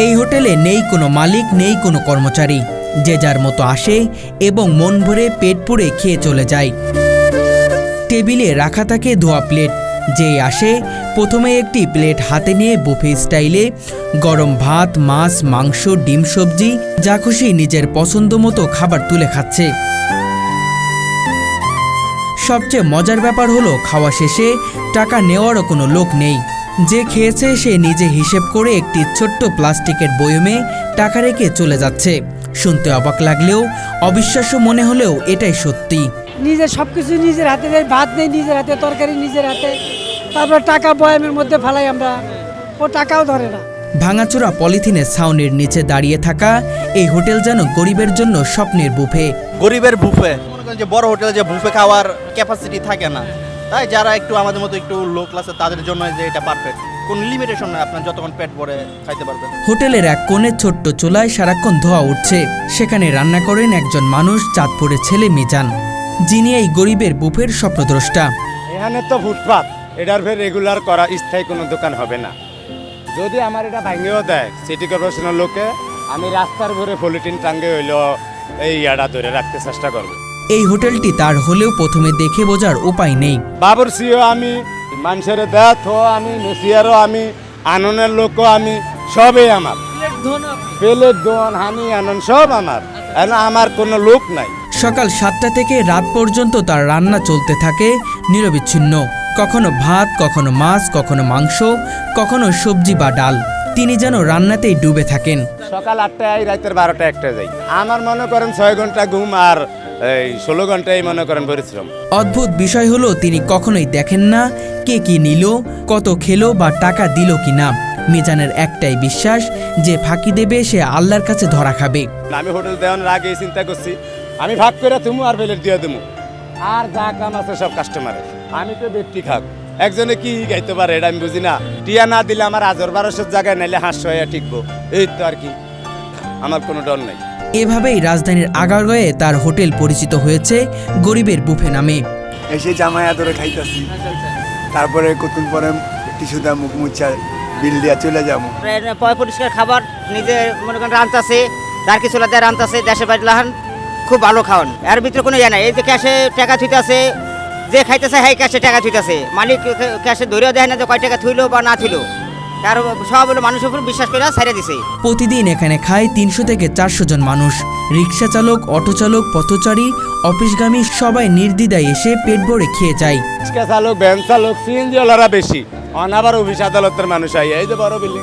এই হোটেলে নেই কোনো মালিক, নেই কোনো কর্মচারী, যে যার মতো আসে এবং মন ভরে পেট পুড়ে খেয়ে চলে যায়। টেবিলে রাখা থাকে ধোয়া প্লেট। যেই আসে প্রথমে একটি প্লেট হাতে নিয়ে বুফে স্টাইলে গরম ভাত, মাছ, মাংস, ডিম, সবজি যা খুশি নিজের পছন্দ মতো খাবার তুলে খাচ্ছে। সবচেয়ে মজার ব্যাপার হলো খাওয়া শেষে টাকা নেওয়ারও কোনো লোক নেই। যে খেয়েছে সে নিজে হিসেব করে একটি ছোট্ট প্লাস্টিকের বয়মে টাকা রেখে চলে যাচ্ছে। শুনতে অবাক লাগলেও অবিশ্বাস্য মনে হলেও এটাই সত্যি। নিজের সবকিছু নিজের হাতে নেই, ভাত নেই নিজের হাতে, তরকারি নিজের হাতে, তারপর টাকা বয়ামের মধ্যে ফেলাই আমরা, ও টাকাও ধরে না। ভাঙাচোরা পলিথিনের ছাউনির নিচে দাঁড়িয়ে থাকা এই হোটেল যেন গরিবের জন্য স্বপ্নের বুফে। গরিবের বুফে, মনে করেন যে বড় হোটেলে যে বুফে খাওয়ার ক্যাপাসিটি থাকে না, তাই যারা একটু আমাদের মতো একটু লো ক্লাসে তাদের জন্য যে এটা পারফেক্ট। কোন লিমিটেশন নাই, আপনার যতক্ষণ পেট ভরে খাইতে পারবেন। হোটেলের এক কোণে ছোট্ট চুলায় সারাক্ষণ ধোয়া উঠছে। সেখানে রান্না করেন একজন মানুষ, চাঁদপুরের ছেলে মিজান, যিনি এই গরিবের বুফের স্বপ্নদ্রষ্টা। এখানে তো ফুটপাত, এটার ফের রেগুলার করা স্থায়ী কোনো দোকান হবে না। যদি আমার এটা ভাঙেও দেয় সিটি কর্পোরেশনের লোকে, আমি রাস্তার ভরে পলিথিন টাঙ্গে হইলো এই ইয়াটা ধরে রাখতে চেষ্টা করব। এই হোটেলটি তার হলেও প্রথমে দেখে বোঝার উপায় নেই। বাবুরচিও আমি, মানুষের দেথও আমি, মেসিয়ারও আমি, আননের লোকও আমি, সবই আমার। পেলের দোন, হানি, আনন সব আমার, আমার কোনো লোক নাই। সকাল 7টা থেকে রাত পর্যন্ত তার রান্না চলতে থাকে নিরবিচ্ছিন্ন। কখনো ভাত, কখনো মাছ, কখনো মাংস, কখনো সবজি বা ডাল। তিনি যেন রান্নাতেই ডুবে থাকেন। সকাল 8টায় রাতের 12টা 1টা যাই। আমার মনে করেন 6 ঘন্টা ঘুম আর 16 ঘন্টাই মনে করেন পরিশ্রম। অদ্ভুত বিষয় হলো তিনি কখনোই দেখেন না কে কি নিল, কত খেলো বা টাকা দিল কিনা। মিজানের একটাই বিশ্বাস, যে ফাঁকি দেবে সে আল্লাহর কাছে ধরা খাবে। আমি হোটেল দেওয়ার আগে চিন্তা করছি, আমি ভাগ করে তুমি আর বেলের দিয়ে দেবো, আর যা কাম আছে সব কাস্টমারের। আমি তো ব্যক্তি খাব, একজনে কি গাইতে পারে এটা আমি বুঝি না। টিয়া না দিলে আমার 1000-1200 জায়গায় নাইলে 500 হয়ে টিকবো, এই তো আর কি, আমার কোনো ডর নাই। এভাবেই রাজধানীর আগারগাঁয়ে তার হোটেল পরিচিত হয়েছে গরিবের বুফে নামে। এসে জামায়া ধরে খাইতেছি, তারপরে কতক্ষণ পরে টিস্যু দেওয়া, মুখ মুচ্ছা, বিল দিয়া চলে যাবো। পরিষ্কার খাবার নিজে মনে করেন রান্তাছে, তার কিছু দেয় রান্তাছে, দেশে বাড়ি লাহান খুব ভালো খাওয়ান। এর ভিতরে কোনো ইয়ে নাই। এই যে ক্যাশে টাকা থুইতেছে, যে খাইতেছে হ্যাঁ ক্যাশে টাকা থুইতেছে, মালিক ক্যাশে ধরেও দেয় না যে কয় টাকা থুইলো বা না থুইলো। আর সব হলো মানুষের উপর বিশ্বাস করে ছেড়ে দিছে। প্রতিদিন এখানে খায় 300 থেকে 400 জন মানুষ। রিক্সা চালক, অটো চালক, পথচারী, অফিসগামী সবাই নির্দ্বিধায় এসে পেট ভরে খেয়ে যায়। রিক্সা চালক, ভ্যান চালক, সিএনজি ওলারা বেশি, আবার অফিস আদালতের মানুষ আই, এই যে বড় বিল্ডিং